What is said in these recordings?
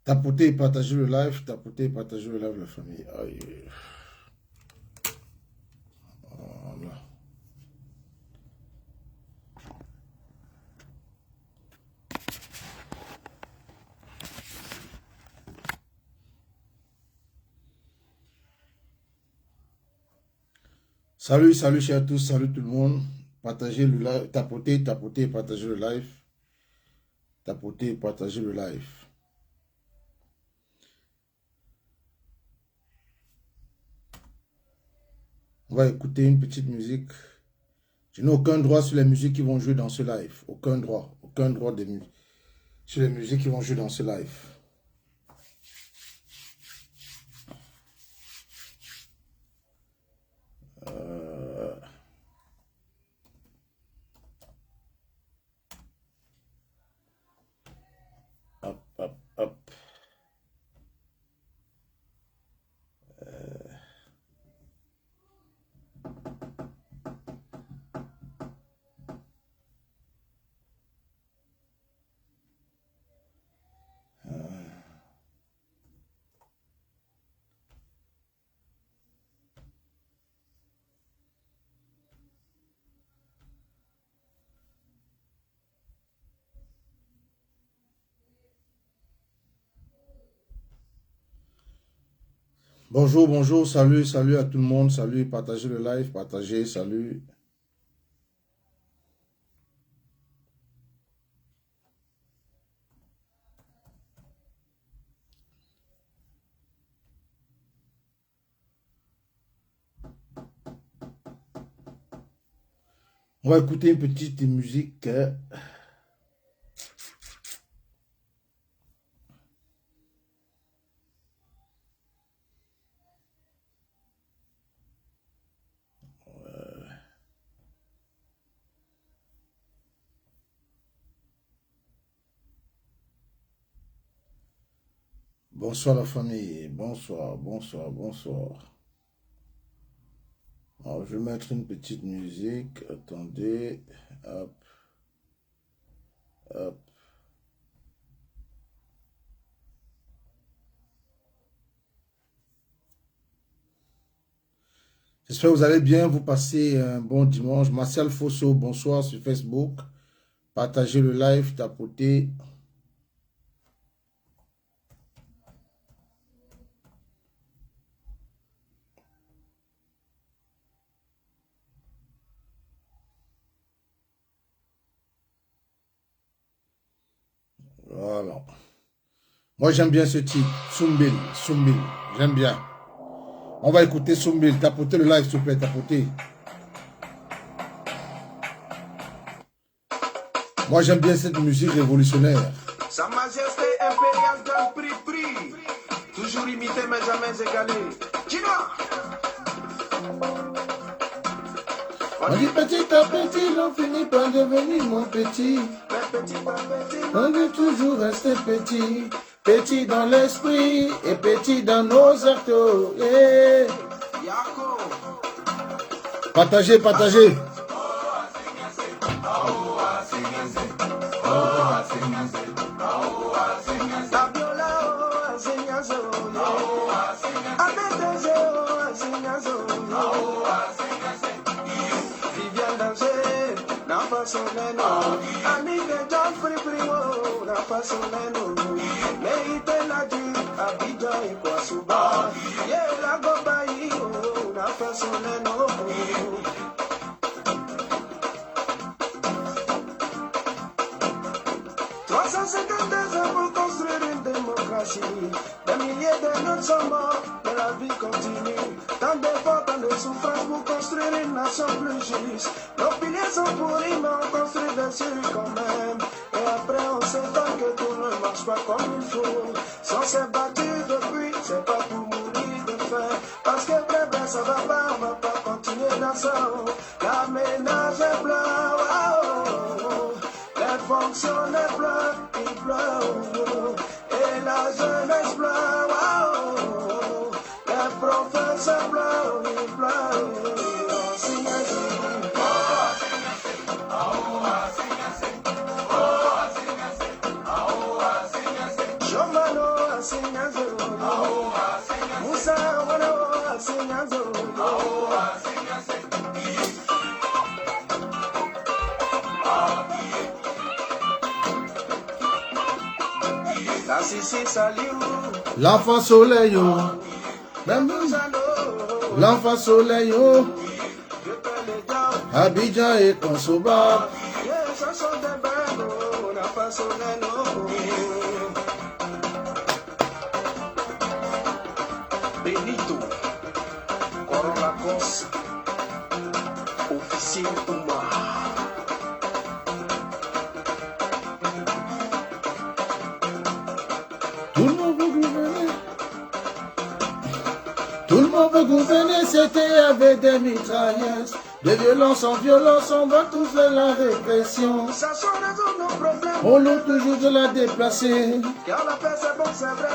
Tapoter et partager le live, tapoter et partager le live, la famille. Aïe. Voilà. Salut, salut chers tous, salut tout le monde. Partagez le live, tapoter, tapoter et partager le live. Tapoter et partager le live. On va écouter une petite musique. Je n'ai aucun droit sur les musiques qui vont jouer dans ce live. Aucun droit sur les musiques qui vont jouer dans ce live. Hop, hop, hop. Bonjour, bonjour, salut, salut à tout le monde, salut, partagez le live, partagez, salut. On va écouter une petite musique. Bonsoir la famille, bonsoir, bonsoir, bonsoir. Alors, je vais mettre une petite musique, attendez, hop, hop. J'espère que vous allez bien, vous passez un bon dimanche. Martial Fosso, bonsoir sur Facebook. Partagez le live, tapotez. Voilà. Moi, j'aime bien ce titre. Soumbil, Soumbil. J'aime bien. On va écouter Soumbil. Tapotez le live, s'il vous plaît. Tapotez. Moi, j'aime bien cette musique révolutionnaire. Sa Majesté impériale Grand Prix. Toujours imité, mais jamais égalé. Chinois. On dit petit à petit, l'on finit par devenir mon petit. On veut toujours rester petit. Petit dans l'esprit et petit dans nos actes. Yeah. Partagez, partagez. Pour construire une démocratie, des milliers de notre sont morts, mais la vie continue. Tant d'efforts, tant de souffrances pour construire une nation plus juste. Nos piliers sont pourris, mais on construit dessus quand même. Et après, on s'étonne que tout ne marche pas comme il faut. Si on s'est battu depuis, c'est pas pour mourir de faim. Parce que bref, ça va pas, on va pas continuer dans ça. La ménage est blanc, wow. Les fonctionnaires pleurent, ils pleurent. Et la jeunesse pleure, wow. Les professeurs pleurent, ils pleurent. L'enfant soleil, l'enfant soleil, Abidjan et Consoba. Benito, Corolla Cos, officier Ouma. Tout le monde veut gouverner. Tout le monde veut gouverner, c'était avec des mitrailleuses. De violence en violence, on va tout faire la répression. On loue toujours de la déplacer.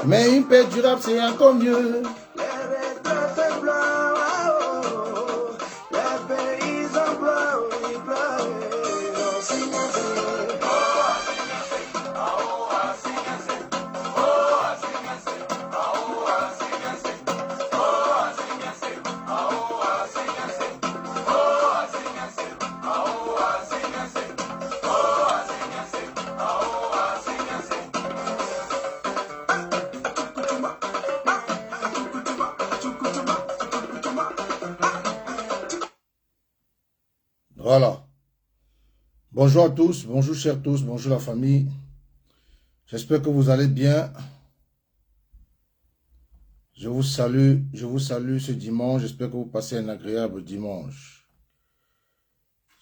Mais une paix durable, c'est encore mieux. Voilà. Bonjour à tous, bonjour chers tous, bonjour la famille. J'espère que vous allez bien. Je vous salue ce dimanche. J'espère que vous passez un agréable dimanche.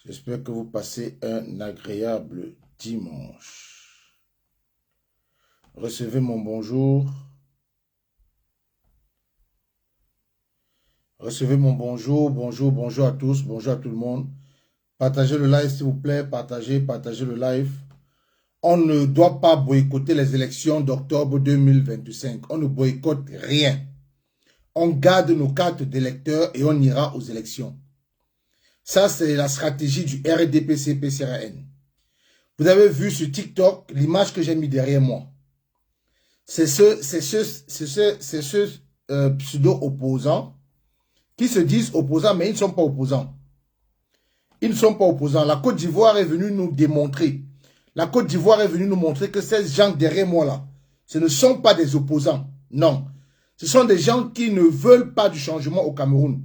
J'espère que vous passez un agréable dimanche. Recevez mon bonjour. Recevez mon bonjour, bonjour à tous, bonjour à tout le monde. Partagez le live s'il vous plaît, partagez le live. On ne doit pas boycotter les élections d'octobre 2025. On ne boycotte rien. On garde nos cartes d'électeurs et on ira aux élections. Ça, c'est la stratégie du RDPC-PCRN. Vous avez vu sur TikTok l'image que j'ai mis derrière moi. C'est ce pseudo-opposant qui se disent opposants, mais ils ne sont pas opposants. Ils ne sont pas opposants. La Côte d'Ivoire est venue nous démontrer. La Côte d'Ivoire est venue nous montrer que ces gens derrière moi là, ce ne sont pas des opposants. Non. Ce sont des gens qui ne veulent pas du changement au Cameroun.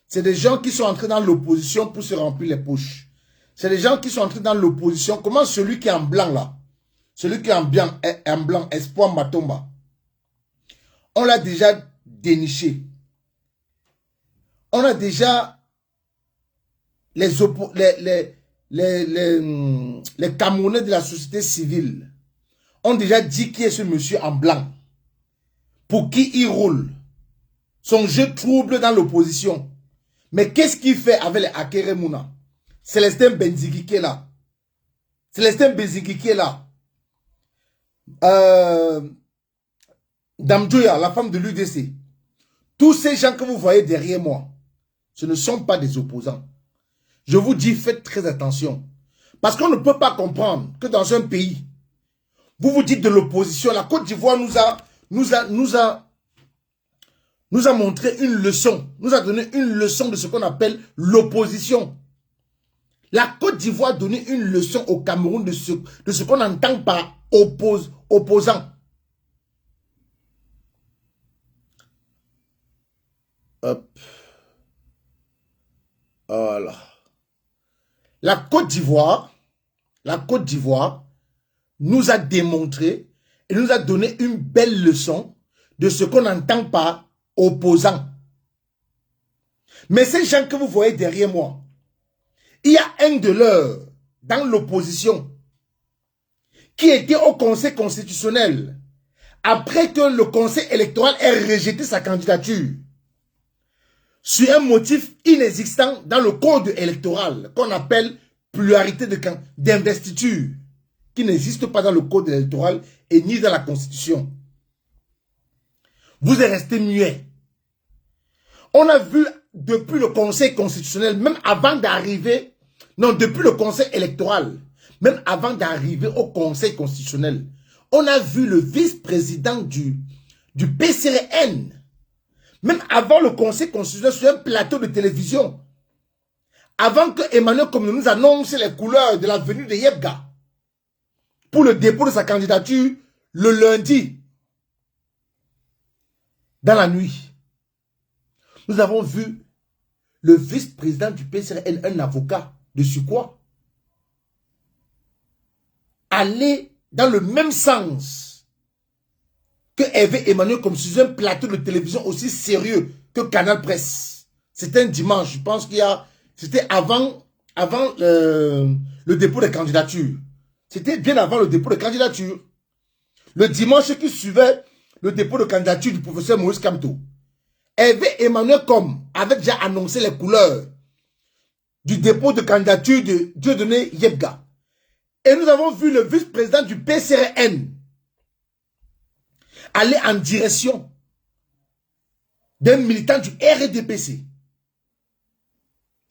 C'est des gens qui sont entrés dans l'opposition pour se remplir les poches. C'est des gens qui sont entrés dans l'opposition. Comment celui qui est en blanc là, celui qui est en blanc, Espoir Matomba, on l'a déjà déniché. On a déjà les Camerounais de la société civile ont déjà dit qui est ce monsieur en blanc. Pour qui il roule. Son jeu trouble dans l'opposition. Mais qu'est-ce qu'il fait avec les Akeremouna? Célestin Benzigi qui est là. Célestin Benzigi qui est là. Damdouya, la femme de l'UDC. Tous ces gens que vous voyez derrière moi, ce ne sont pas des opposants. Je vous dis, faites très attention. Parce qu'on ne peut pas comprendre que dans un pays, vous dites de l'opposition. La Côte d'Ivoire nous a montré une leçon. Nous a donné une leçon de ce qu'on appelle l'opposition. La Côte d'Ivoire a donné une leçon au Cameroun de ce qu'on entend par opposant. Hop. Voilà. La Côte d'Ivoire nous a démontré et nous a donné une belle leçon de ce qu'on entend par opposant. Mais ces gens que vous voyez derrière moi, il y a un de leurs dans l'opposition qui était au Conseil constitutionnel après que le Conseil électoral ait rejeté sa candidature sur un motif inexistant dans le code électoral qu'on appelle pluralité d'investiture, qui n'existe pas dans le code électoral et ni dans la Constitution. Vous êtes resté muet. On a vu depuis le Conseil constitutionnel, même avant d'arriver, non, depuis le Conseil électoral, même avant d'arriver au Conseil constitutionnel, on a vu le vice-président du PCRN Même avant le Conseil constitutionnel sur un plateau de télévision, avant que Emmanuel Comino nous annonce les couleurs de la venue de Yebga pour le dépôt de sa candidature le lundi, dans la nuit, nous avons vu le vice-président du PCRN, un avocat de Succois, aller dans le même sens que Hervé Emmanuel comme sur un plateau de télévision aussi sérieux que Canal Presse. C'était un dimanche, je pense qu'il y a... C'était avant le dépôt de candidature. C'était bien avant le dépôt de candidature. Le dimanche qui suivait le dépôt de candidature du professeur Moïse Kamto. Hervé Emmanuel Com avait déjà annoncé les couleurs du dépôt de candidature de Dieudonné Yebga. Et nous avons vu le vice-président du PCRN aller en direction d'un militant du RDPC.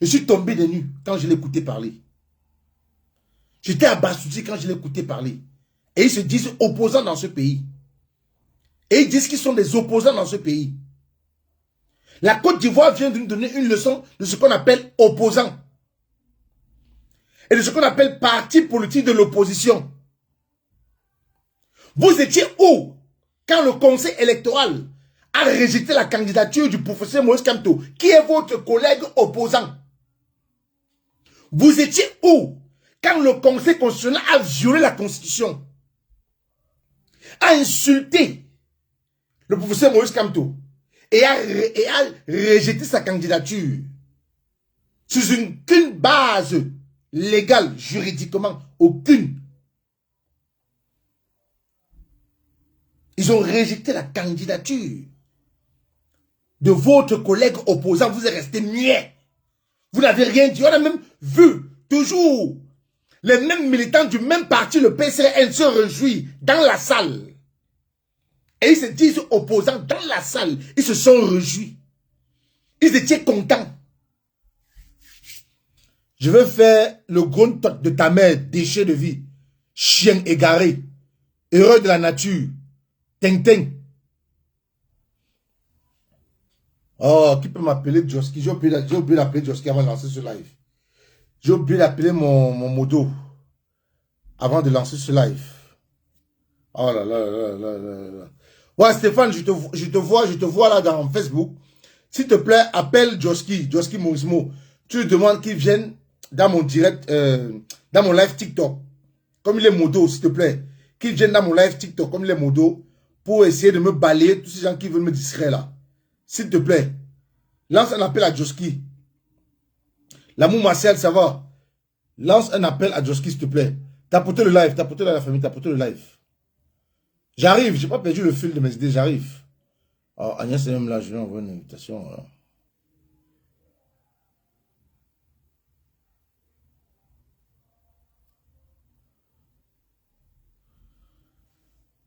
Je suis tombé des nues quand je l'écoutais parler. J'étais abasourdi quand je l'écoutais parler. Et ils se disent opposants dans ce pays. Et ils disent qu'ils sont des opposants dans ce pays. La Côte d'Ivoire vient de nous donner une leçon de ce qu'on appelle opposants. Et de ce qu'on appelle parti politique de l'opposition. Vous étiez où quand le conseil électoral a rejeté la candidature du professeur Moïse Kamto, qui est votre collègue opposant? Vous étiez où quand le conseil constitutionnel a violé la constitution, a insulté le professeur Moïse Kamto et a rejeté sa candidature sous aucune base légale, juridiquement, aucune. Ils ont rejeté la candidature de votre collègue opposant. Vous êtes resté muet. Vous n'avez rien dit. On a même vu toujours les mêmes militants du même parti, le PCRN, se réjouir dans la salle. Et ils se disent opposants dans la salle. Ils se sont réjouis. Ils étaient contents. Je veux faire le gros toc de ta mère, déchet de vie, chien égaré, heureux de la nature, ting-ting. Oh, qui peut m'appeler Joski? J'ai oublié d'appeler Joski avant de lancer ce live. J'ai oublié d'appeler mon modo avant de lancer ce live. Oh là là là là là là. Ouais, Stéphane, je te vois là dans Facebook. S'il te plaît, appelle Joski Morismo. Tu lui demandes qu'il vienne dans mon direct, dans mon live TikTok. Comme il est modo, s'il te plaît. Qu'il vienne dans mon live TikTok, comme il est modo, pour essayer de me balayer tous ces gens qui veulent me distraire là. S'il te plaît, lance un appel à Joski. L'amour Martial, ça va. Lance un appel à Joski, s'il te plaît. T'as porté le live, t'as porté la famille, t'as porté le live. J'arrive, j'ai pas perdu le fil de mes idées, j'arrive. Oh, Agnès est même là, je lui envoie une invitation. Voilà.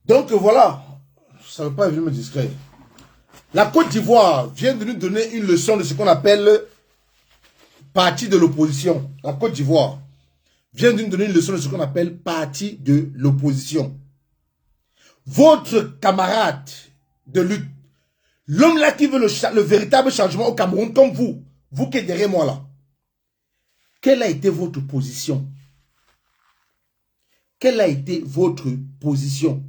Donc voilà, ça ne veut pas venir me distraire. La Côte d'Ivoire vient de nous donner une leçon de ce qu'on appelle parti de l'opposition. La Côte d'Ivoire vient de nous donner une leçon de ce qu'on appelle parti de l'opposition. Votre camarade de lutte, l'homme là qui veut le véritable changement au Cameroun, comme vous qui êtes derrière moi là, quelle a été votre position? Quelle a été votre position?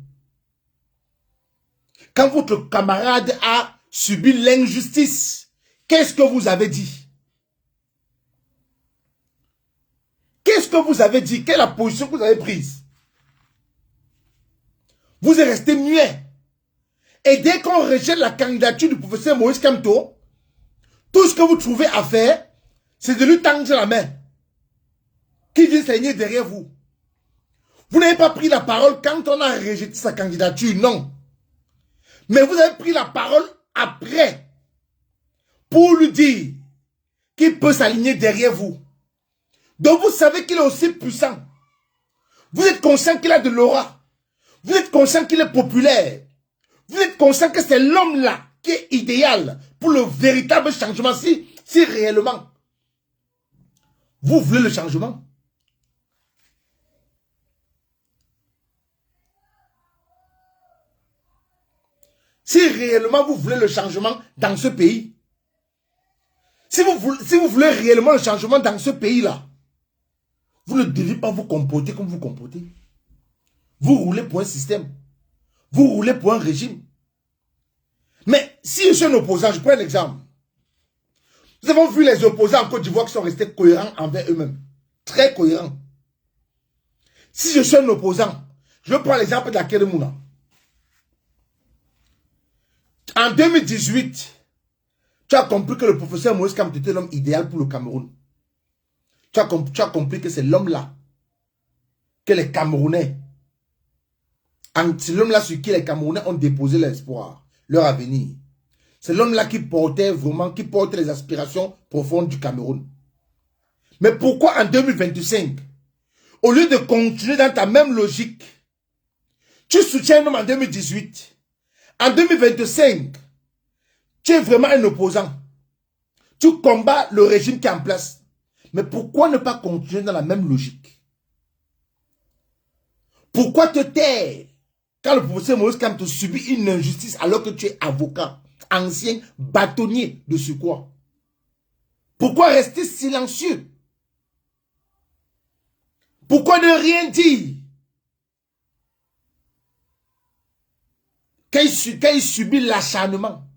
Quand votre camarade a subi l'injustice, qu'est-ce que vous avez dit? Qu'est-ce que vous avez dit? Quelle est la position que vous avez prise? Vous êtes resté muet. Et dès qu'on rejette la candidature du professeur Moïse Kamto, tout ce que vous trouvez à faire, c'est de lui tendre la main. Qui vient saigner derrière vous. Vous n'avez pas pris la parole quand on a rejeté sa candidature, non. Mais vous avez pris la parole après pour lui dire qu'il peut s'aligner derrière vous. Donc vous savez qu'il est aussi puissant. Vous êtes conscient qu'il a de l'aura. Vous êtes conscient qu'il est populaire. Vous êtes conscient que c'est l'homme-là qui est idéal pour le véritable changement. Si réellement vous voulez le changement. Si réellement vous voulez le changement dans ce pays, si vous voulez réellement le changement dans ce pays-là, vous ne devez pas vous comporter comme vous comportez. Vous roulez pour un système. Vous roulez pour un régime. Mais si je suis un opposant, je prends l'exemple. Nous avons vu les opposants en Côte d'Ivoire qui sont restés cohérents envers eux-mêmes. Très cohérents. Si je suis un opposant, je prends l'exemple de la Keremouna. En 2018, tu as compris que le professeur Moïse Kamto était l'homme idéal pour le Cameroun. Tu as compris que c'est l'homme-là que les Camerounais, c'est l'homme-là sur qui les Camerounais ont déposé l'espoir, leur avenir. C'est l'homme-là qui portait vraiment, qui porte les aspirations profondes du Cameroun. Mais pourquoi en 2025, au lieu de continuer dans ta même logique, tu soutiens un homme en 2018, en 2025, tu es vraiment un opposant. Tu combats le régime qui est en place. Mais pourquoi ne pas continuer dans la même logique? Pourquoi te taire quand le professeur Moïse Kamto subit une injustice alors que tu es avocat, ancien bâtonnier de surcroît? Pourquoi rester silencieux? Pourquoi ne rien dire? Quand il subit l'acharnement,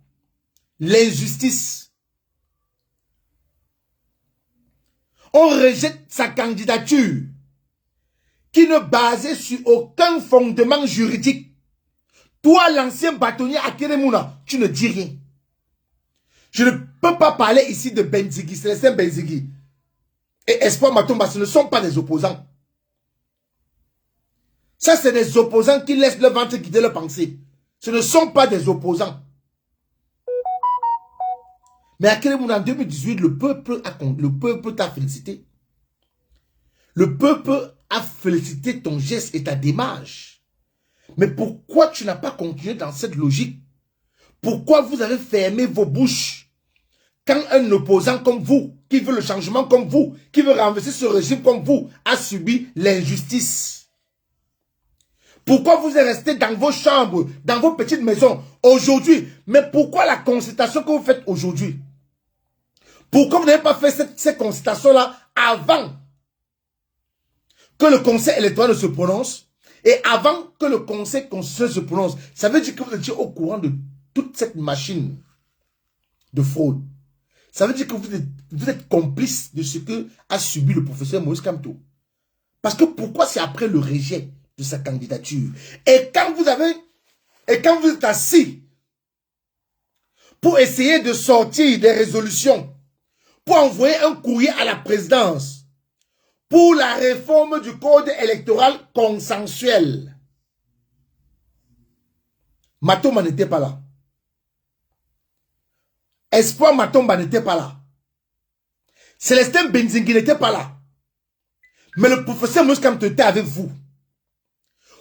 l'injustice, on rejette sa candidature qui ne basait sur aucun fondement juridique. Toi, l'ancien bâtonnier à Keremouna, tu ne dis rien. Je ne peux pas parler ici de Benzigui, Célestin Benzigui et Espoir Matomba, ce ne sont pas des opposants. Ça, c'est des opposants qui laissent le ventre guider leur pensée. Ce ne sont pas des opposants. Mais à Keremouna, en 2018, le peuple t'a félicité. Le peuple a félicité ton geste et ta démarche. Mais pourquoi tu n'as pas continué dans cette logique? Pourquoi vous avez fermé vos bouches quand un opposant comme vous, qui veut le changement comme vous, qui veut renverser ce régime comme vous, a subi l'injustice? Pourquoi vous êtes resté dans vos chambres, dans vos petites maisons aujourd'hui? Mais pourquoi la consultation que vous faites aujourd'hui? Pourquoi vous n'avez pas fait cette consultation-là avant que le conseil électoral ne se prononce et avant que le conseil constitutionnel se prononce? Ça veut dire que vous étiez au courant de toute cette machine de fraude. Ça veut dire que vous êtes complice de ce que a subi le professeur Moïse Kamto. Parce que pourquoi c'est après le rejet de sa candidature? Et quand vous êtes assis pour essayer de sortir des résolutions, pour envoyer un courrier à la présidence, pour la réforme du code électoral consensuel, Matomba n'était pas là. Espoir Matomba n'était pas là. Célestin Benzingui n'était pas là. Mais le professeur Moïse Kamto était avec vous.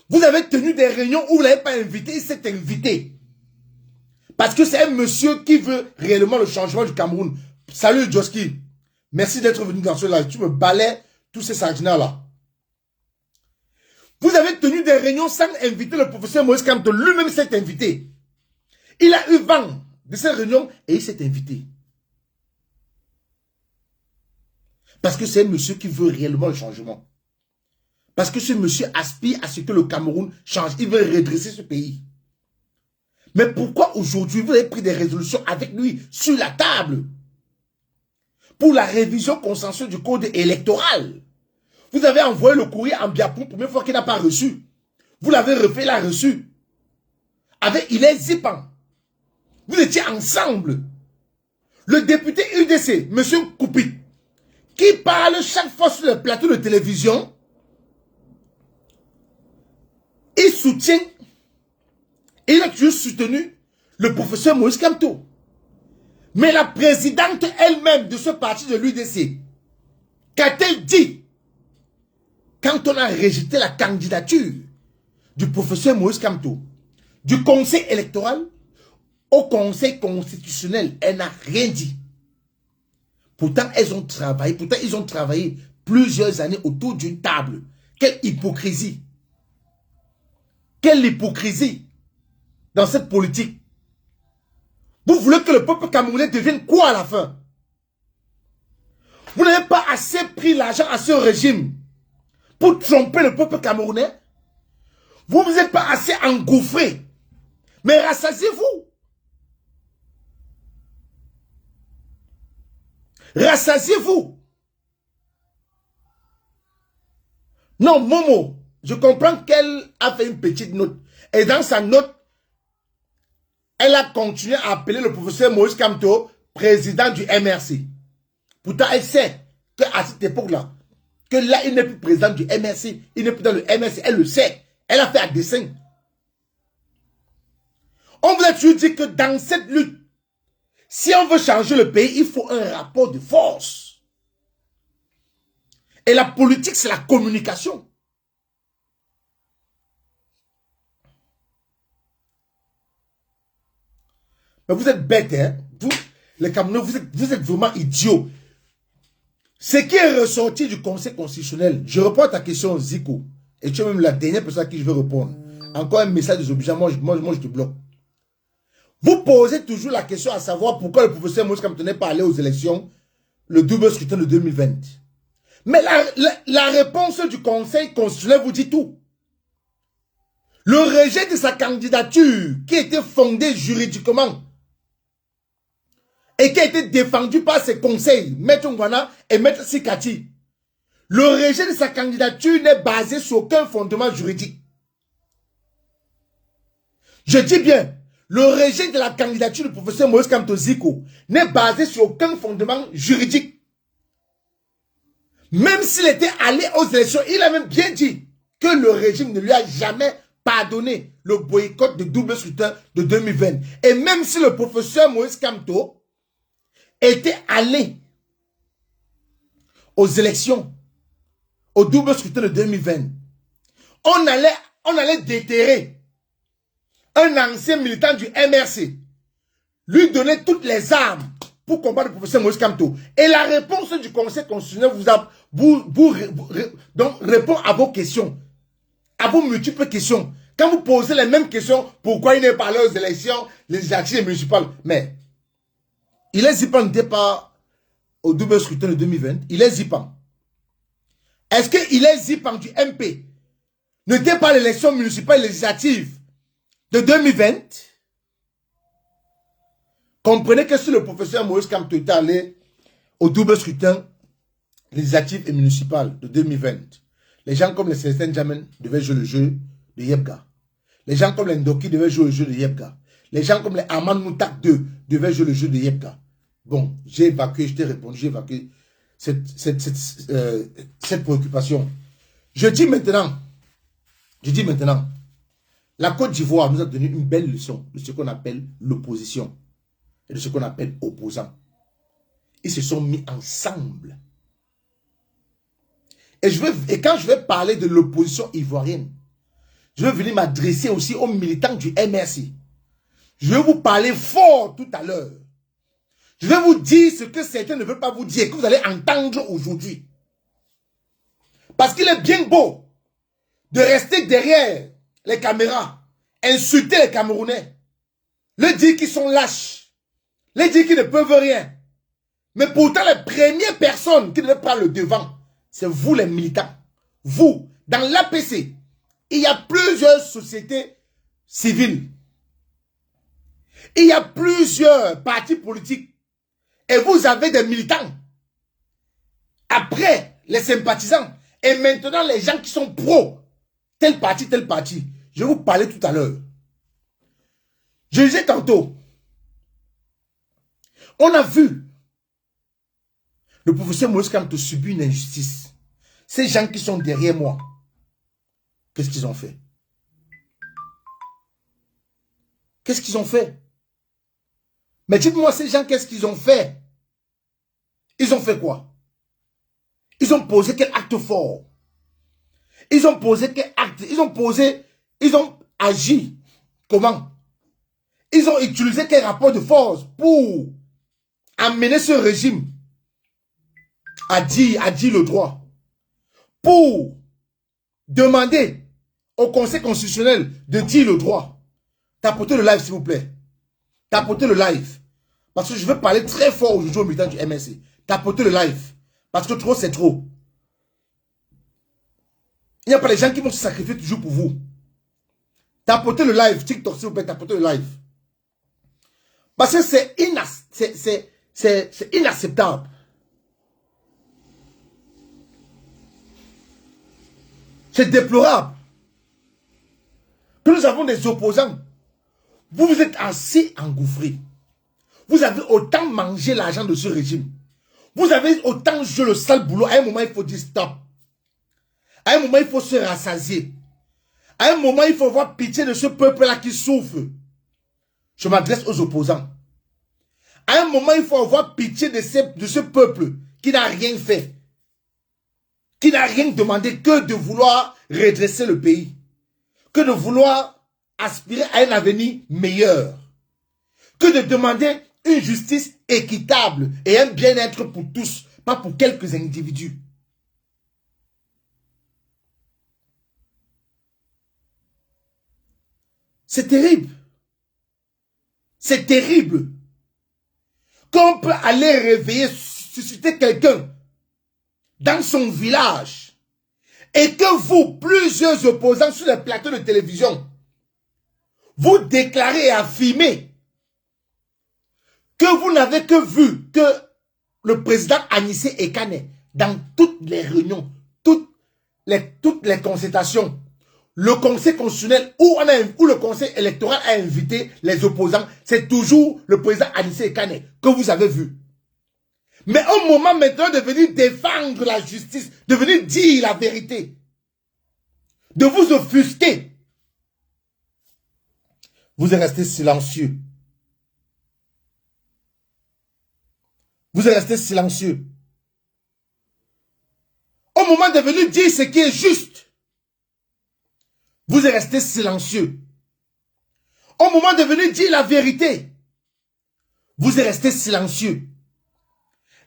Vous avez tenu des réunions où vous ne l'avez pas invité, il s'est invité. Parce que c'est un monsieur qui veut réellement le changement du Cameroun. Salut Joski. Merci d'être venu dans ce live. Tu me balais tous ces sardinats-là. Vous avez tenu des réunions sans inviter le professeur Moïse Kamto. Lui-même s'est invité. Il a eu vent de ces réunions et il s'est invité. Parce que c'est un monsieur qui veut réellement le changement. Parce que ce monsieur aspire à ce que le Cameroun change. Il veut redresser ce pays. Mais pourquoi aujourd'hui vous avez pris des résolutions avec lui sur la table pour la révision consensuelle du code électoral? Vous avez envoyé le courrier en Biapou, première fois qu'il n'a pas reçu. Vous l'avez refait, il a reçu. Avec Hilaire Zipan. Vous étiez ensemble. Le député UDC, M. Koupi, qui parle chaque fois sur le plateau de télévision, il soutient, il a toujours soutenu le professeur Moïse Kamto. Mais la présidente elle-même de ce parti de l'UDC, qu'a-t-elle dit quand on a rejeté la candidature du professeur Moïse Kamto, du conseil électoral au conseil constitutionnel? Elle n'a rien dit. Pourtant, ils ont travaillé plusieurs années autour d'une table. Quelle hypocrisie! Quelle hypocrisie dans cette politique! Vous voulez que le peuple camerounais devienne quoi à la fin? Vous n'avez pas assez pris l'argent à ce régime pour tromper le peuple camerounais? Vous ne vous êtes pas assez engouffré. Mais rassasiez-vous. Rassasiez-vous. Non, Momo, je comprends qu'elle a fait une petite note. Et dans sa note, elle a continué à appeler le professeur Moïse Kamto président du MRC. Pourtant, elle sait qu'à cette époque-là, que là, il n'est plus président du MRC, il n'est plus dans le MRC, elle le sait. Elle a fait un dessin. On vous a toujours dit que dans cette lutte, si on veut changer le pays, il faut un rapport de force. Et la politique, c'est la communication. Mais vous êtes bêtes, hein? Vous, les Camerounais, vous êtes vraiment idiots. Ce qui est ressorti du Conseil constitutionnel, je réponds à ta question, Zico, et tu es même la dernière personne à qui je vais répondre. Encore un message désobligeant, moi je te bloque. Vous posez toujours la question à savoir pourquoi le professeur Moïse Kamto n'est pas allé aux élections, le double scrutin de 2020. Mais la réponse du Conseil constitutionnel vous dit tout. Le rejet de sa candidature, qui était fondée juridiquement, et qui a été défendu par ses conseils, Maître Ngwana et Maître Sikati. Le rejet de sa candidature n'est basé sur aucun fondement juridique. Je dis bien, le rejet de la candidature du professeur Moïse Kamto Zico n'est basé sur aucun fondement juridique. Même s'il était allé aux élections, il a même bien dit que le régime ne lui a jamais pardonné le boycott de double scrutin de 2020. Et même si le professeur Moïse Kamto était allé aux élections, au double scrutin de 2020, on allait déterrer un ancien militant du MRC, lui donner toutes les armes pour combattre le professeur Moïse Kamto. Et la réponse du Conseil constitutionnel donc répond à vos questions, à vos multiples questions. Quand vous posez les mêmes questions, pourquoi il n'est pas allé aux élections législatives et municipales? Mais il est zippant n'était pas au double scrutin de 2020. Il est zippant. Est-ce qu'il est zippant du MP n'était pas l'élection municipale et législative de 2020? Comprenez que si le professeur Moïse Kamto était allé au double scrutin législatif et municipal de 2020, les gens comme les Célestin Jamen devaient jouer le jeu de Yebga. Les gens comme les Ndoki devaient jouer le jeu de Yebga. Les gens comme les Aman Moutak 2 devaient jouer le jeu de Yebga. Bon, j'ai évacué, je t'ai répondu, j'ai évacué cette préoccupation. Je dis maintenant, la Côte d'Ivoire nous a donné une belle leçon de ce qu'on appelle l'opposition et de ce qu'on appelle opposants. Ils se sont mis ensemble. Et quand je vais parler de l'opposition ivoirienne, je vais venir m'adresser aussi aux militants du MRC. Je vais vous parler fort tout à l'heure. Je vais vous dire ce que certains ne veulent pas vous dire, que vous allez entendre aujourd'hui. Parce qu'il est bien beau de rester derrière les caméras, insulter les Camerounais, leur dire qu'ils sont lâches, leur dire qu'ils ne peuvent rien. Mais pourtant, les premières personnes qui devaient prendre le devant, c'est vous les militants. Vous, dans l'APC, il y a plusieurs sociétés civiles. Il y a plusieurs partis politiques. Et vous avez des militants. Après, les sympathisants. Et maintenant, les gens qui sont pro. Tel parti, tel parti. Je vais vous parler tout à l'heure. Je disais tantôt. On a vu le professeur Moïse Kamto subir une injustice. Ces gens qui sont derrière moi, qu'est-ce qu'ils ont fait? Qu'est-ce qu'ils ont fait? Mais dites-moi, ces gens, qu'est-ce qu'ils ont fait? Ils ont fait quoi? Ils ont posé quel acte fort? Ils ont posé quel acte? Ils ont agi comment? Ils ont utilisé quel rapport de force pour amener ce régime à dire le droit? Pour demander au Conseil constitutionnel de dire le droit. Tapotez le live, s'il vous plaît. Tapotez le live. Parce que je veux parler très fort aujourd'hui au militant du MSC. Tapotez le live. Parce que trop, c'est trop. Il n'y a pas les gens qui vont se sacrifier toujours pour vous. Tapotez le live. TikTok, s'il vous plaît, tapotez le live. Parce que c'est inacceptable. C'est déplorable. Que nous avons des opposants. Vous vous êtes assez engouffrés. Vous avez autant mangé l'argent de ce régime. Vous avez autant joué le sale boulot. À un moment, il faut dire stop. À un moment, il faut se rassasier. À un moment, il faut avoir pitié de ce peuple-là qui souffre. Je m'adresse aux opposants. À un moment, il faut avoir pitié de ce peuple qui n'a rien fait. Qui n'a rien demandé que de vouloir redresser le pays. Que de vouloir aspirer à un avenir meilleur. Que de demander une justice équitable et un bien-être pour tous, pas pour quelques individus. C'est terrible. C'est terrible. Qu'on peut aller réveiller, susciter quelqu'un dans son village et que vous, plusieurs opposants sur les plateaux de télévision, vous déclarez et affirmez que vous n'avez que vu que le président Anissé Ekane, dans toutes les réunions, toutes les concertations, le conseil constitutionnel où le conseil électoral a invité les opposants, c'est toujours le président Anissé Ekane que vous avez vu. Mais au moment maintenant de venir défendre la justice, de venir dire la vérité, de vous offusquer, vous êtes resté silencieux. Vous êtes resté silencieux. Au moment de venir dire ce qui est juste, vous êtes resté silencieux. Au moment de venir dire la vérité, vous êtes resté silencieux.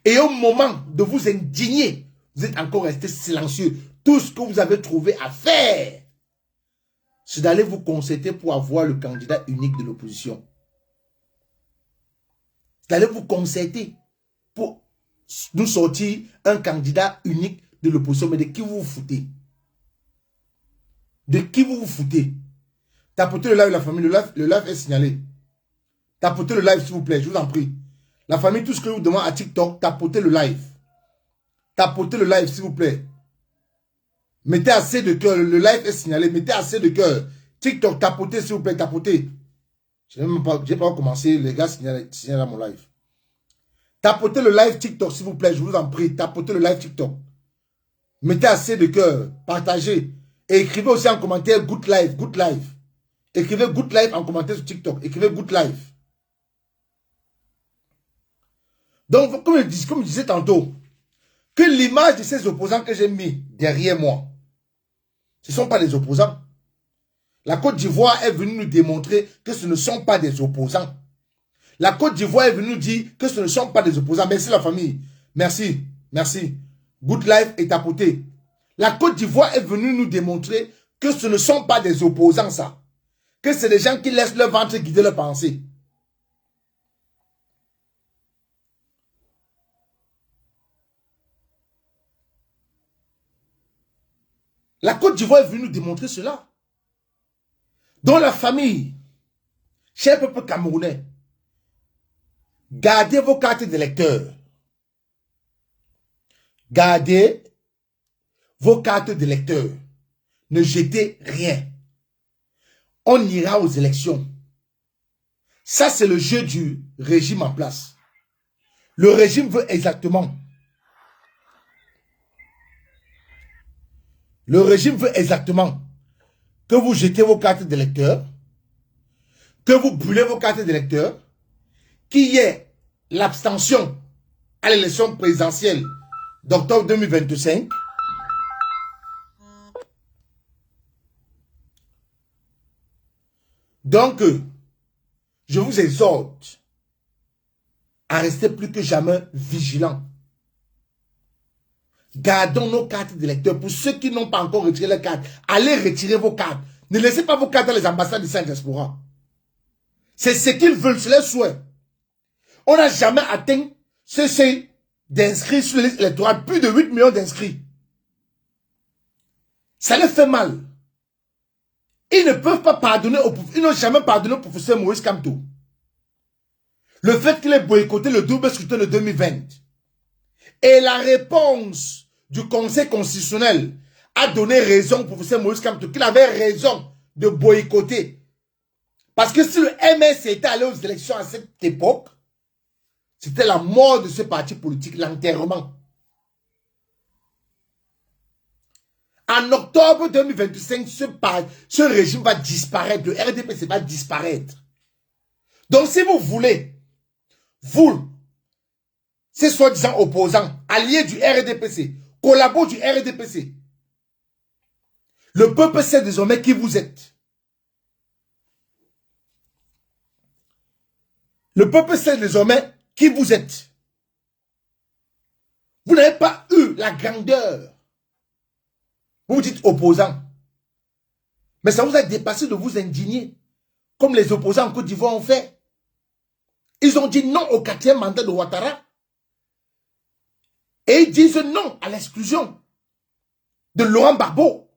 Et au moment de vous indigner, vous êtes encore resté silencieux. Tout ce que vous avez trouvé à faire, c'est d'aller vous concerter pour avoir le candidat unique de l'opposition. D'aller vous concerter pour nous sortir un candidat unique de l'opposition. Mais de qui vous vous foutez? De qui vous vous foutez? Tapotez le live, la famille. Le live est signalé. Tapotez le live, s'il vous plaît, je vous en prie. La famille, tout ce que je vous demande à TikTok, tapotez le live. Tapotez le live, s'il vous plaît. Mettez assez de cœur. Le live est signalé. Mettez assez de cœur. TikTok, tapotez, s'il vous plaît, tapotez. Je n'ai pas commencé. Les gars signalent à mon live. Tapotez le live TikTok, s'il vous plaît, je vous en prie. Tapotez le live TikTok. Mettez assez de cœur. Partagez. Et écrivez aussi en commentaire good live, good live. Écrivez good live en commentaire sur TikTok. Écrivez good live. Donc, comme je disais tantôt, que l'image de ces opposants que j'ai mis derrière moi, ce ne sont pas des opposants. La Côte d'Ivoire est venue nous démontrer que ce ne sont pas des opposants. La Côte d'Ivoire est venue nous dire que ce ne sont pas des opposants. Merci la famille. Merci. Merci. Good life est tapoté. La Côte d'Ivoire est venue nous démontrer que ce ne sont pas des opposants, ça. Que c'est des gens qui laissent leur ventre guider leur pensée. La Côte d'Ivoire est venue nous démontrer cela. Dans la famille, cher peuple camerounais, gardez vos cartes d'électeurs. Gardez vos cartes d'électeurs. Ne jetez rien. On ira aux élections. Ça, c'est le jeu du régime en place. Le régime veut exactement. Le régime veut exactement que vous jetez vos cartes d'électeurs, que vous brûlez vos cartes d'électeurs, qu'il y ait l'abstention à l'élection présidentielle d'octobre 2025. Donc, je vous exhorte à rester plus que jamais vigilants. Gardons nos cartes d'électeurs. Pour ceux qui n'ont pas encore retiré leurs cartes, allez retirer vos cartes. Ne laissez pas vos cartes dans les ambassades de Saint-Diaspora. C'est ce qu'ils veulent, c'est leur souhait. On n'a jamais atteint ce seuil d'inscrits sur les listes électorales, plus de 8 millions d'inscrits. Ça leur fait mal. Ils ne peuvent pas pardonner ils n'ont jamais pardonné au professeur Maurice Kamto. Le fait qu'il ait boycotté le double scrutin de 2020. Et la réponse du Conseil constitutionnel a donné raison au professeur Maurice Kamto qu'il avait raison de boycotter. Parce que si le MS était allé aux élections à cette époque, c'était la mort de ce parti politique, l'enterrement. En octobre 2025, ce régime va disparaître. Le RDPC va disparaître. Donc si vous voulez, vous, ces soi-disant opposants, alliés du RDPC, collabos du RDPC, le peuple sait désormais qui vous êtes. Le peuple sait désormais qui vous êtes. Vous n'avez pas eu la grandeur. Vous vous dites opposants. Mais ça vous a dépassé de vous indigner. Comme les opposants en Côte d'Ivoire ont fait. Ils ont dit non au 4e mandat de Ouattara. Et ils disent non à l'exclusion de Laurent Gbagbo,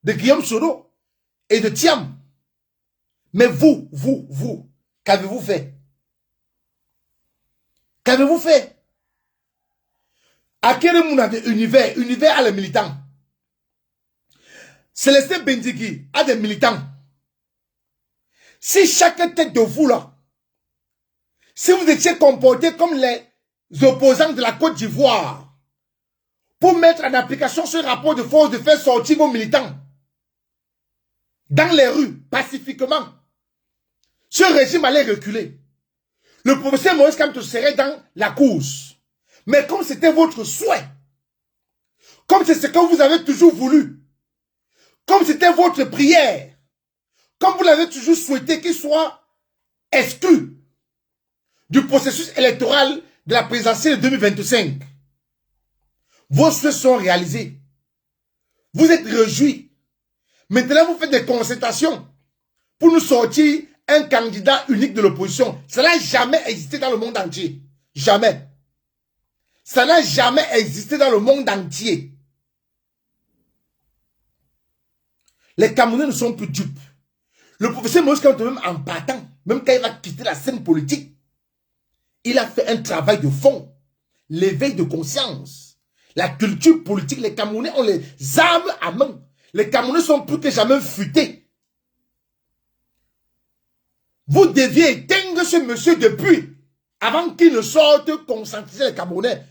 de Guillaume Soro et de Thiam. Mais vous, qu'avez-vous fait? Qu'avez-vous fait? À quel moment on avait univers à les militants? Célestin Bendigui a des militants. Si chaque tête de vous là, si vous étiez comporté comme les opposants de la Côte d'Ivoire, pour mettre en application ce rapport de force de faire sortir vos militants dans les rues, pacifiquement, ce régime allait reculer. Le professeur Maurice Kamto serait dans la course. Mais comme c'était votre souhait, comme c'est ce que vous avez toujours voulu, comme c'était votre prière, comme vous l'avez toujours souhaité qu'il soit exclu du processus électoral de la présidentielle de 2025, vos souhaits sont réalisés. Vous êtes réjouis. Maintenant, vous faites des concertations pour nous sortir un candidat unique de l'opposition. Ça n'a jamais existé dans le monde entier. Jamais. Ça n'a jamais existé dans le monde entier. Les Camerounais ne sont plus dupes. Le professeur Maurice Kamto, même en partant, même quand il va quitter la scène politique, il a fait un travail de fond. L'éveil de conscience. La culture politique, les Camerounais ont les armes à main. Les Camerounais sont plus que jamais futés. Vous deviez éteindre ce monsieur depuis, avant qu'il ne sorte conscientiser les Camerounais.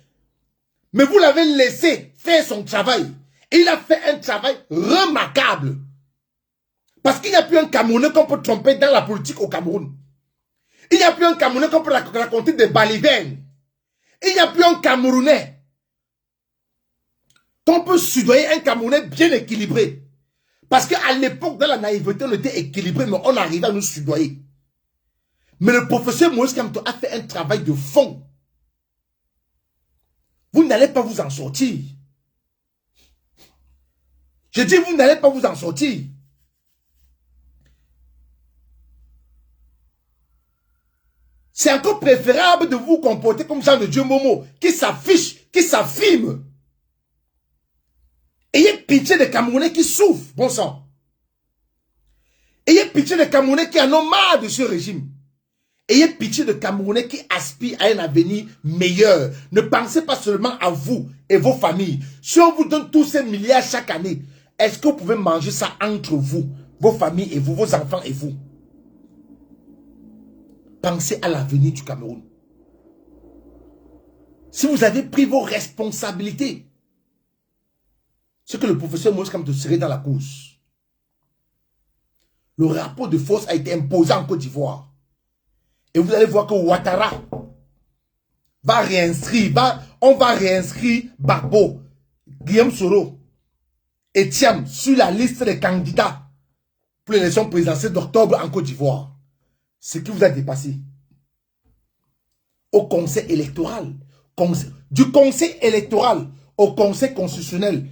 Mais vous l'avez laissé faire son travail. Et il a fait un travail remarquable. Parce qu'il n'y a plus un Camerounais qu'on peut tromper dans la politique au Cameroun. Il n'y a plus un Camerounais qu'on peut raconter des balivernes. Il n'y a plus un Camerounais qu'on peut soudoyer, un Camerounais bien équilibré. Parce qu'à l'époque, dans la naïveté, on était équilibré, mais on arrivait à nous soudoyer. Mais le professeur Maurice Kamto a fait un travail de fond. Vous n'allez pas vous en sortir. Je dis, vous n'allez pas vous en sortir. C'est encore préférable de vous comporter comme Jean de Dieu Momo, qui s'affiche, qui s'affirme. Ayez pitié des Camerounais qui souffrent, bon sang. Ayez pitié des Camerounais qui en ont marre de ce régime. Ayez pitié des Camerounais qui aspirent à un avenir meilleur. Ne pensez pas seulement à vous et vos familles. Si on vous donne tous ces milliards chaque année, est-ce que vous pouvez manger ça entre vous, vos familles et vous, vos enfants et vous? Pensez à l'avenir du Cameroun. Si vous avez pris vos responsabilités, ce que le professeur Maurice Kamto serait dans la course. Le rapport de force a été imposé en Côte d'Ivoire. Et vous allez voir que Ouattara va réinscrire, on va réinscrire Gbagbo, Guillaume Soro et Thiam sur la liste des candidats pour l'élection présidentielle d'octobre en Côte d'Ivoire. Ce qui vous a dépassé. Au conseil électoral, du conseil électoral au conseil constitutionnel,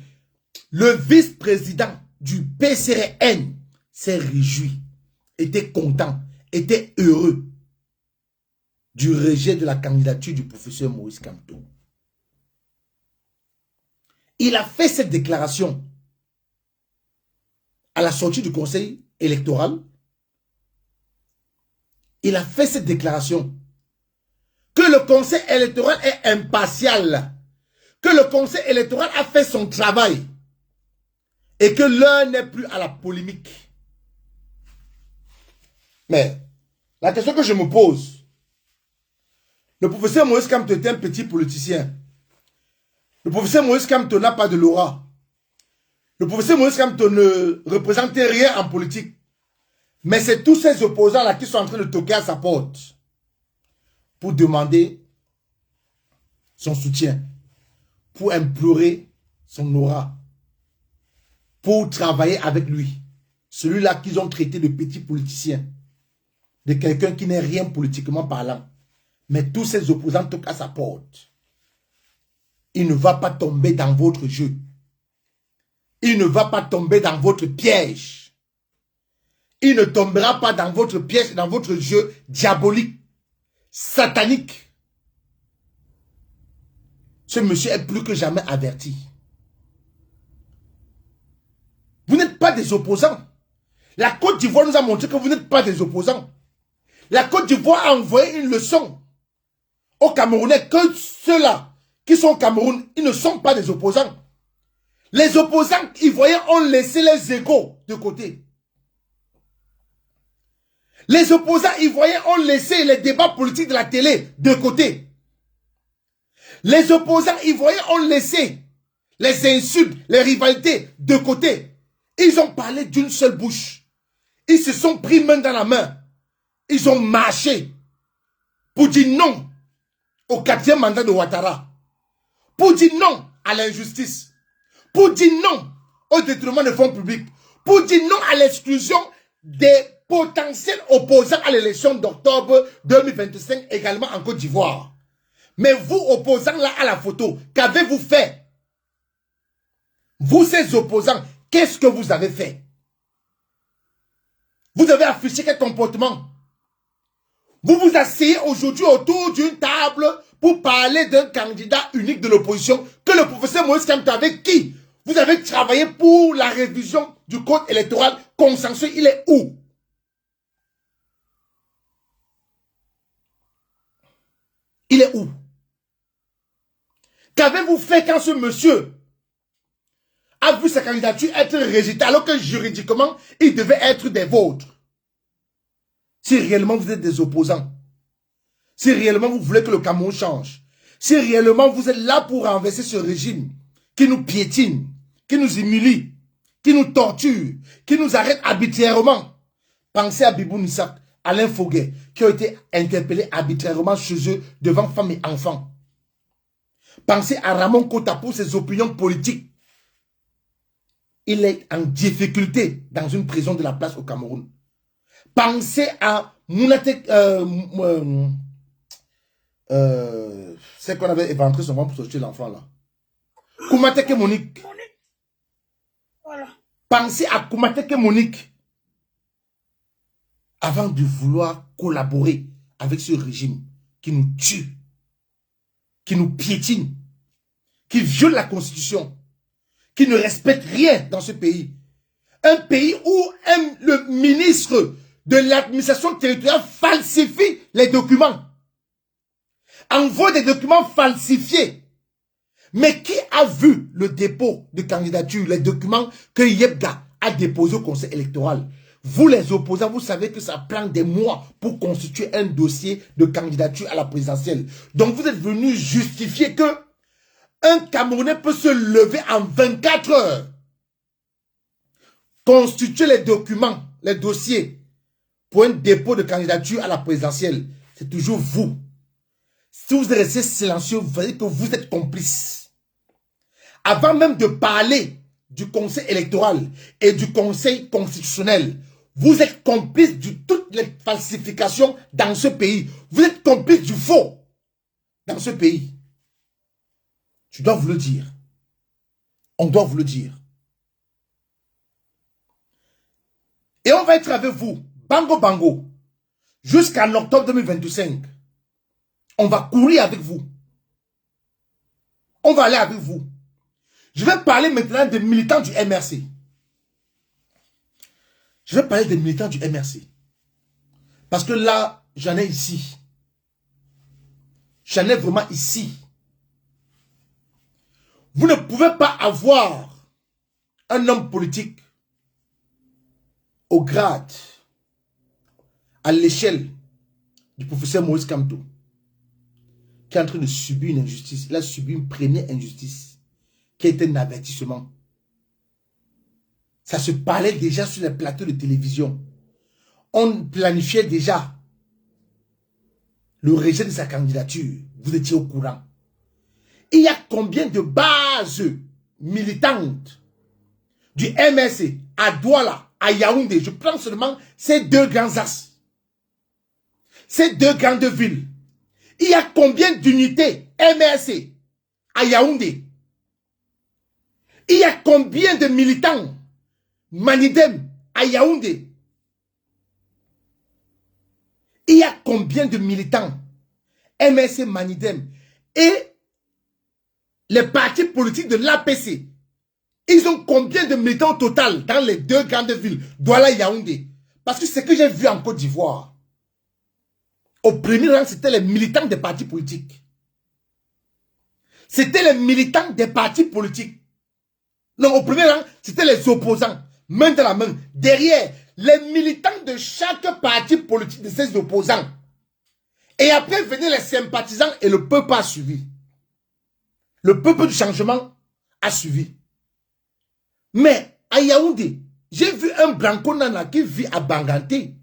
le vice-président du PCRN s'est réjoui, était content était heureux du rejet de la candidature du professeur Moïse Kamto. Il a fait cette déclaration à la sortie du conseil électoral. Il a fait cette déclaration que le conseil électoral est impartial, que le conseil électoral a fait son travail et que l'heure n'est plus à la polémique. Mais la question que je me pose, le professeur Moïse Kamto est un petit politicien. Le professeur Moïse Kamto n'a pas de l'aura. Le professeur Moïse Kamto ne représentait rien en politique. Mais c'est tous ces opposants-là qui sont en train de toquer à sa porte pour demander son soutien, pour implorer son aura, pour travailler avec lui. Celui-là qu'ils ont traité de petit politicien, de quelqu'un qui n'est rien politiquement parlant. Mais tous ces opposants toquent à sa porte. Il ne va pas tomber dans votre jeu. Il ne va pas tomber dans votre piège. Il ne tombera pas dans votre piège, dans votre jeu diabolique, satanique. Ce monsieur est plus que jamais averti. Vous n'êtes pas des opposants. La Côte d'Ivoire nous a montré que vous n'êtes pas des opposants. La Côte d'Ivoire a envoyé une leçon aux Camerounais que ceux-là qui sont au Cameroun, ils ne sont pas des opposants. Les opposants ivoiriens ont laissé les égos de côté. Les opposants ivoiriens ont laissé les débats politiques de la télé de côté. Les opposants ivoiriens ont laissé les insultes, les rivalités de côté. Ils ont parlé d'une seule bouche. Ils se sont pris main dans la main. Ils ont marché pour dire non au 4e mandat de Ouattara. Pour dire non à l'injustice. Pour dire non au détournement de fonds publics. Pour dire non à l'exclusion des potentiels opposants à l'élection d'octobre 2025 également en Côte d'Ivoire. Mais vous, opposants là à la photo, qu'avez-vous fait? Vous, ces opposants, qu'est-ce que vous avez fait? Vous avez affiché quel comportement? Vous vous asseyez aujourd'hui autour d'une table pour parler d'un candidat unique de l'opposition que le professeur Moïse Kamto, avec qui vous avez travaillé pour la révision du code électoral consensuel. Il est où? Il est où? Qu'avez-vous fait quand ce monsieur a vu sa candidature être rejetée alors que juridiquement, il devait être des vôtres? Si réellement vous êtes des opposants, si réellement vous voulez que le Cameroun change, si réellement vous êtes là pour renverser ce régime qui nous piétine, qui nous humilie, qui nous torture, qui nous arrête arbitrairement, pensez à Bibou Nissak, Alain Foguet, qui ont été interpellés arbitrairement chez eux devant femmes et enfants. Pensez à Ramon Kota pour ses opinions politiques. Il est en difficulté dans une prison de la place au Cameroun. Pensez à Mounate, c'est qu'on avait éventré son ventre pour sortir l'enfant là. Koumateke Monique. Voilà. Pensez à Koumateke Monique avant de vouloir collaborer avec ce régime qui nous tue, qui nous piétine, qui viole la Constitution, qui ne respecte rien dans ce pays. Un pays où le ministre de l'administration territoriale falsifie les documents. Envoie des documents falsifiés. Mais qui a vu le dépôt de candidature, les documents que Yebga a déposés au conseil électoral? Vous les opposants, vous savez que ça prend des mois pour constituer un dossier de candidature à la présidentielle. Donc vous êtes venus justifier que un Camerounais peut se lever en 24 heures, constituer les documents, les dossiers pour un dépôt de candidature à la présidentielle. C'est toujours vous. Si vous restez silencieux, vous voyez que vous êtes complice. Avant même de parler du conseil électoral et du conseil constitutionnel, vous êtes complice de toutes les falsifications dans ce pays. Vous êtes complice du faux dans ce pays. Je dois vous le dire. On doit vous le dire. Et on va être avec vous, bango bango, jusqu'en octobre 2025. On va courir avec vous. On va aller avec vous. Je vais parler maintenant des militants du MRC. Je vais parler des militants du MRC. Parce que là, j'en ai ici. J'en ai vraiment ici. Vous ne pouvez pas avoir un homme politique au grade, à l'échelle du professeur Maurice Kamto, qui est en train de subir une injustice. Il a subi une première injustice, qui est un avertissement. Ça se parlait déjà sur les plateaux de télévision. On planifiait déjà le rejet de sa candidature. Vous étiez au courant. Il y a combien de bases militantes du MRC à Douala, à Yaoundé? Je prends seulement ces deux grands axes. Ces deux grandes villes. Il y a combien d'unités MRC à Yaoundé? Il y a combien de militants Manidem à Yaoundé? Il y a combien de militants MRC Manidem et les partis politiques de l'APC? Ils ont combien de militants au total dans les deux grandes villes, Douala et Yaoundé? Parce que ce que j'ai vu en Côte d'Ivoire, au premier rang, c'était les militants des partis politiques. C'était les militants des partis politiques. Non, au premier rang, c'était les opposants, main dans la main. Derrière, les militants de chaque parti politique de ces opposants. Et après venaient les sympathisants et le peuple a suivi. Le peuple du changement a suivi. Mais à Yaoundé, j'ai vu un Branco Nana qui vit à Banganté,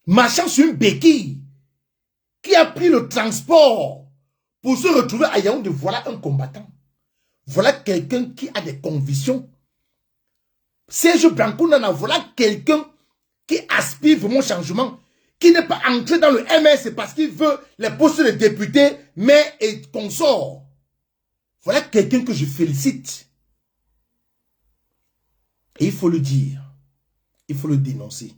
marchant sur une béquille, qui a pris le transport pour se retrouver à Yaoundé. Voilà un combattant. Voilà quelqu'un qui a des convictions. Serge Branco Nana, voilà quelqu'un qui aspire vraiment au changement, qui n'est pas entré dans le MS parce qu'il veut les postes de députés, mais et consorts. Voilà quelqu'un que je félicite. Et il faut le dire. Il faut le dénoncer.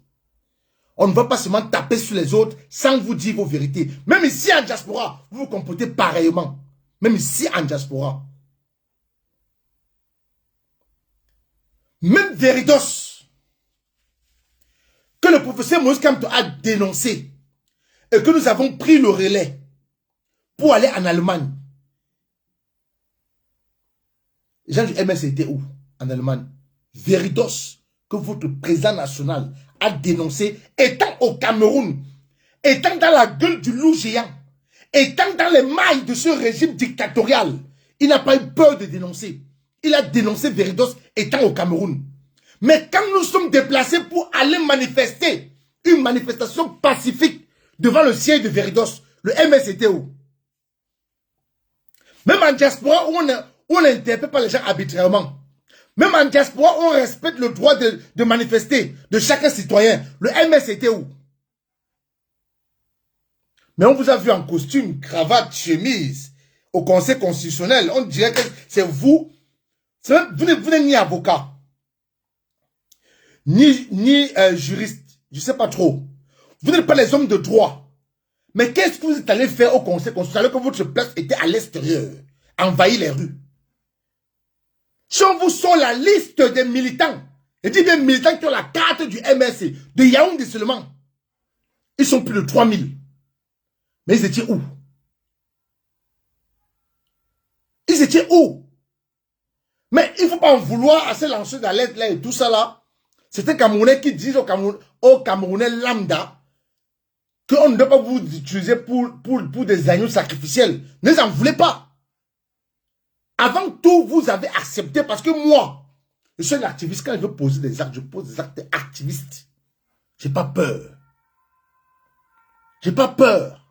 On ne va pas seulement taper sur les autres sans vous dire vos vérités. Même ici en diaspora, vous vous comportez pareillement. Même ici en diaspora. Même Veridos, que le professeur Maurice Kamto a dénoncé et que nous avons pris le relais pour aller en Allemagne. Les gens du MS étaient où? En Allemagne. Veridos, que votre président national a dénoncé, étant au Cameroun, étant dans la gueule du loup géant, étant dans les mailles de ce régime dictatorial, il n'a pas eu peur de dénoncer. Il a dénoncé Veridos étant au Cameroun. Mais quand nous sommes déplacés pour aller manifester, une manifestation pacifique devant le siège de Veridos, le MS était où? Même en diaspora où on n'interpelle pas les gens arbitrairement. Même en diaspora où on respecte le droit de manifester de chaque citoyen, le MS était où? Mais on vous a vu en costume, cravate, chemise, au Conseil constitutionnel. On dirait que c'est vous. Vous n'êtes ni avocat, ni juriste, je ne sais pas trop. Vous n'êtes pas les hommes de droit. Mais qu'est-ce que vous êtes allé faire au Conseil constitutionnel alors que votre place était à l'extérieur, envahir les rues? Si on vous sort la liste des militants, et dit bien militants qui ont la carte du MRC, de Yaoundé seulement, ils sont plus de 3000. Mais ils étaient où? Ils étaient où? Mais il ne faut pas en vouloir à ces lanceurs d'alerte là et tout ça là. C'est un Camerounais qui dit aux Camerounais lambda qu'on ne doit pas vous utiliser pour des agneaux sacrificiels. Ne les en voulez pas. Avant tout, vous avez accepté parce que moi, je suis un activiste. Quand je veux poser des actes, je pose des actes activistes. J'ai pas peur. J'ai pas peur.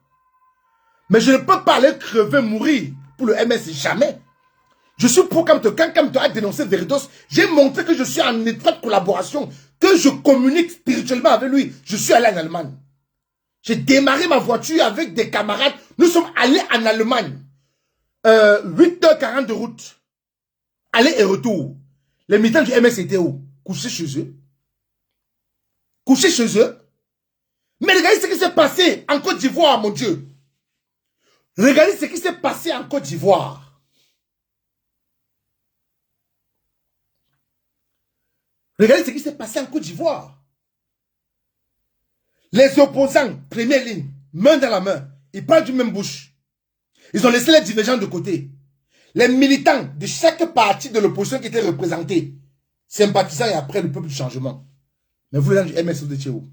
Mais je ne peux pas aller crever, mourir pour le MS, jamais. Je suis pour Kamto. Quand Kamto a dénoncé Veridos, j'ai montré que je suis en étroite collaboration, que je communique spirituellement avec lui. Je suis allé en Allemagne. J'ai démarré ma voiture avec des camarades. Nous sommes allés en Allemagne. 8h40 de route. Aller et retour. Les militants du MS étaient où? Couchés chez eux. Couchés chez eux. Mais regardez ce qui s'est passé en Côte d'Ivoire, mon Dieu. Regardez ce qui s'est passé en Côte d'Ivoire. Regardez ce qui s'est passé en Côte d'Ivoire. Les opposants, première ligne, main dans la main, ils parlent du même bouche. Ils ont laissé les divergents de côté. Les militants de chaque parti de l'opposition qui étaient représentés, sympathisants et après le peuple du changement. Mais vous, les gens du MS, vous étiez où?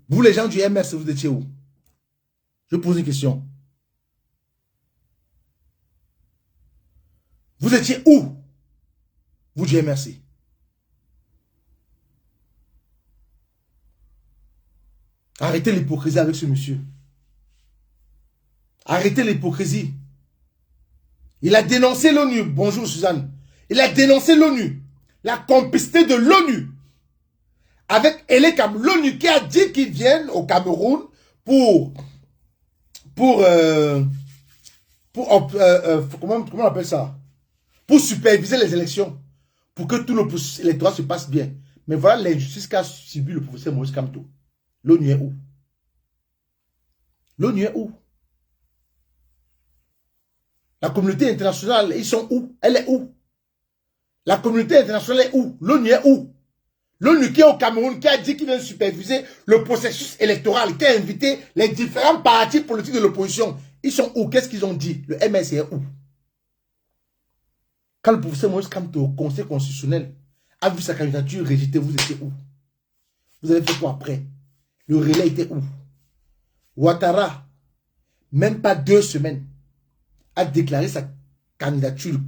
Vous, les gens du MS, vous étiez où? Je pose une question. Vous étiez où? Vous du MRC. Arrêtez l'hypocrisie avec ce monsieur. Arrêtez l'hypocrisie. Il a dénoncé l'ONU. Bonjour Suzanne. Il a dénoncé l'ONU. La complicité de l'ONU. Avec Elekam, l'ONU qui a dit qu'ils viennent au Cameroun comment on appelle ça? Pour superviser les élections. Pour que tout le processus électoral se passe bien. Mais voilà l'injustice qu'a subi le professeur Maurice Kamto. L'ONU est où? L'ONU est où? La communauté internationale, ils sont où? Elle est où? La communauté internationale est où? L'ONU est où? L'ONU qui est au Cameroun, qui a dit qu'il vient superviser le processus électoral, qui a invité les différents partis politiques de l'opposition. Ils sont où? Qu'est-ce qu'ils ont dit? Le MS est où? Quand le professeur Maurice Kamto au Conseil constitutionnel a vu sa candidature rejetée, vous étiez où? Vous avez fait quoi après? Le relais était où? Ouattara, même pas 2 semaines, a déclaré sa candidature,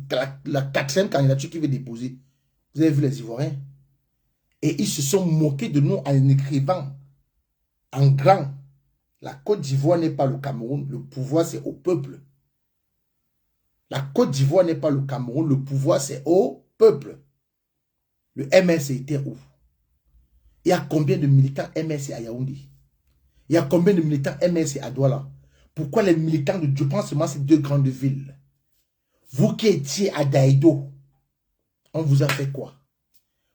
la 4e candidature qu'il veut déposer. Vous avez vu les Ivoiriens? Et ils se sont moqués de nous en écrivant en grand. La Côte d'Ivoire n'est pas le Cameroun, le pouvoir c'est au peuple. La Côte d'Ivoire n'est pas le Cameroun, le pouvoir c'est au peuple. Le MRC était où? Il y a combien de militants MRC à Yaoundé? Il y a combien de militants MRC à Douala? Pourquoi les militants de, je pense seulement ces 2 grandes villes? Vous qui étiez à Daïdo, on vous a fait quoi?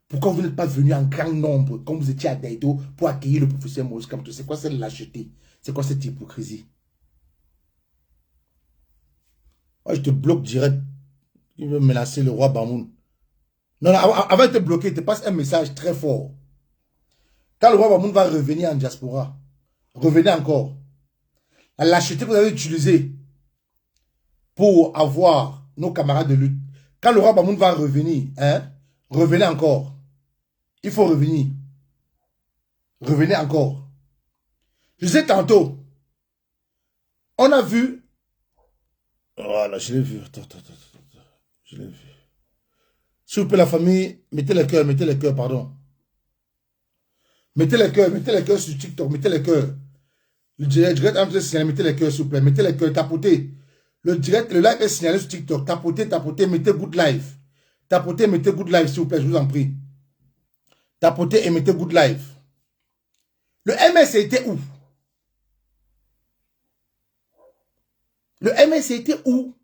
Pourquoi vous n'êtes pas venu en grand nombre, comme vous étiez à Daïdo, pour accueillir le professeur Maurice Kamto? C'est quoi cette lâcheté? C'est quoi cette hypocrisie? Moi, je te bloque direct. Il veut menacer le roi Bamoun. Non, non, avant de te bloquer, il te passe un message très fort. Quand le roi Bamoun va revenir en diaspora, revenez encore. La lâcheté que vous avez utilisée pour avoir nos camarades de lutte. Quand le roi Bamoun va revenir, hein, revenez encore. Il faut revenir. Revenez encore. Je disais tantôt, on a vu. Voilà, je l'ai vu. Attends. Je l'ai vu. S'il vous plaît, la famille, mettez les cœurs, pardon. Mettez les cœurs sur TikTok, mettez les cœurs. Le direct est signalé, mettez les cœurs, s'il vous plaît, mettez les cœurs, tapotez. Le live est signalé sur TikTok, tapotez, mettez good live. Tapotez, mettez good live, s'il vous plaît, je vous en prie. Tapotez et mettez good live. Le MS était où? Le MS était où?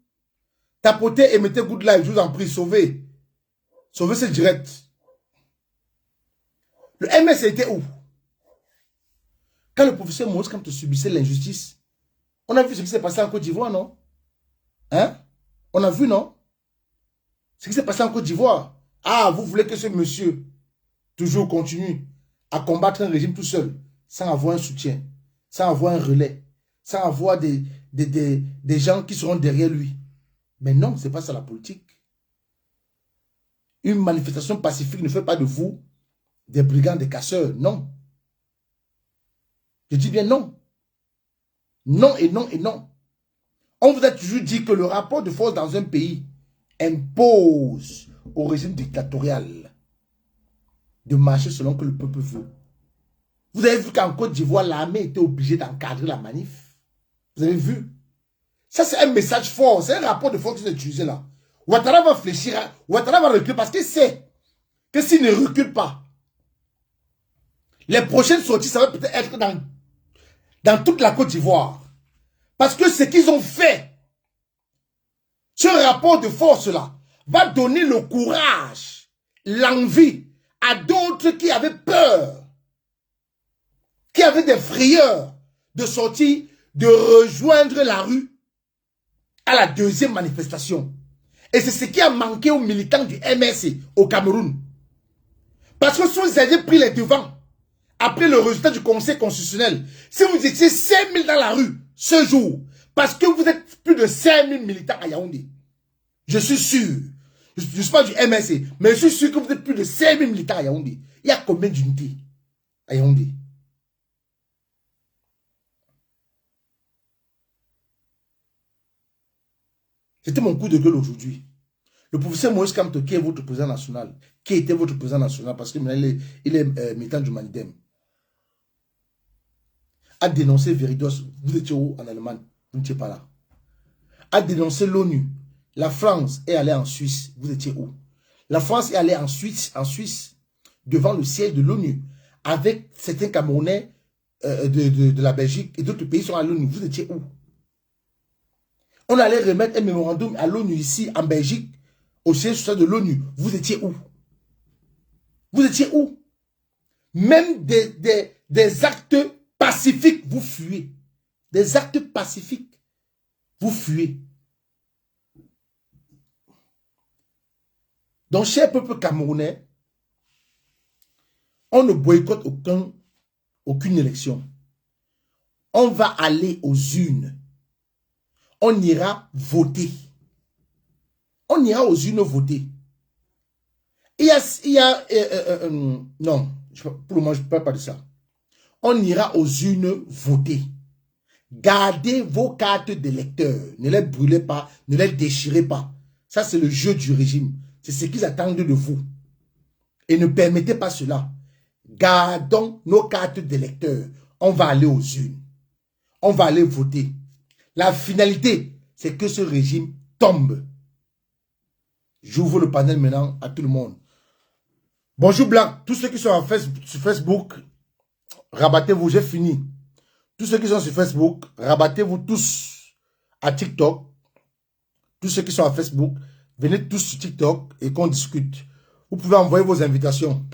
Tapotez et mettez good live, je vous en prie, sauvez. Sauvez ce direct. Le MS était où? Quand le professeur Maurice Kamto subissait l'injustice, on a vu ce qui s'est passé en Côte d'Ivoire, non? Hein? On a vu, non? Ce qui s'est passé en Côte d'Ivoire. Ah, vous voulez que ce monsieur toujours continue à combattre un régime tout seul, sans avoir un soutien, sans avoir un relais, sans avoir des gens qui seront derrière lui. Mais non, ce n'est pas ça la politique. Une manifestation pacifique ne fait pas de vous des brigands, des casseurs. Non. Je dis bien non. Non et non et non. On vous a toujours dit que le rapport de force dans un pays impose au régime dictatorial de marcher selon que le peuple veut. Vous avez vu qu'en Côte d'Ivoire, l'armée était obligée d'encadrer la manif. Vous avez vu? Ça, c'est un message fort. C'est un rapport de force qui est utilisé là. Ouattara va fléchir. Ouattara va reculer parce qu'il sait que s'il ne recule pas, les prochaines sorties, ça va peut-être être dans toute la Côte d'Ivoire. Parce que ce qu'ils ont fait, ce rapport de force-là, va donner le courage, l'envie à à d'autres qui avaient peur, qui avaient des frayeurs de sortir, de rejoindre la rue à la deuxième manifestation. Et c'est ce qui a manqué aux militants du MRC au Cameroun. Parce que si vous aviez pris les devants, après le résultat du Conseil constitutionnel, si vous étiez 5000 dans la rue ce jour, parce que vous êtes plus de 5000 militants à Yaoundé, je suis sûr, je ne suis pas du MRC, mais je suis sûr que vous êtes plus de 5000 militants à Yaoundé. Il y a combien d'unités à Yaoundé? C'était mon coup de gueule aujourd'hui. Le professeur Moïse Kamto, qui est votre président national, qui était votre président national, parce que maintenant il est militant du Manidem, a dénoncé Veridos. Vous étiez où en Allemagne? Vous n'étiez pas là. A dénoncé l'ONU. La France est allée en Suisse. Vous étiez où? La France est allée en Suisse, devant le siège de l'ONU, avec certains Camerounais de la Belgique et d'autres pays sont à l'ONU. Vous étiez où? On allait remettre un mémorandum à l'ONU ici, en Belgique, au siège social de l'ONU. Vous étiez où? Vous étiez où? Même des actes pacifiques, vous fuyez. Des actes pacifiques, vous fuyez. Donc, cher peuple camerounais, on ne boycotte aucune élection. On va aller aux urnes. On ira voter. On ira aux urnes voter. Non, pour le moment, je ne parle pas de ça. On ira aux urnes voter. Gardez vos cartes d'électeurs. Ne les brûlez pas, ne les déchirez pas. Ça, c'est le jeu du régime. C'est ce qu'ils attendent de vous. Et ne permettez pas cela. Gardons nos cartes d'électeurs. On va aller aux urnes. On va aller voter. La finalité, c'est que ce régime tombe. J'ouvre le panel maintenant à tout le monde. Bonjour Black, tous ceux qui sont sur Facebook, rabattez-vous, j'ai fini. Tous ceux qui sont sur Facebook, rabattez-vous tous à TikTok. Tous ceux qui sont à Facebook, venez tous sur TikTok et qu'on discute. Vous pouvez envoyer vos invitations.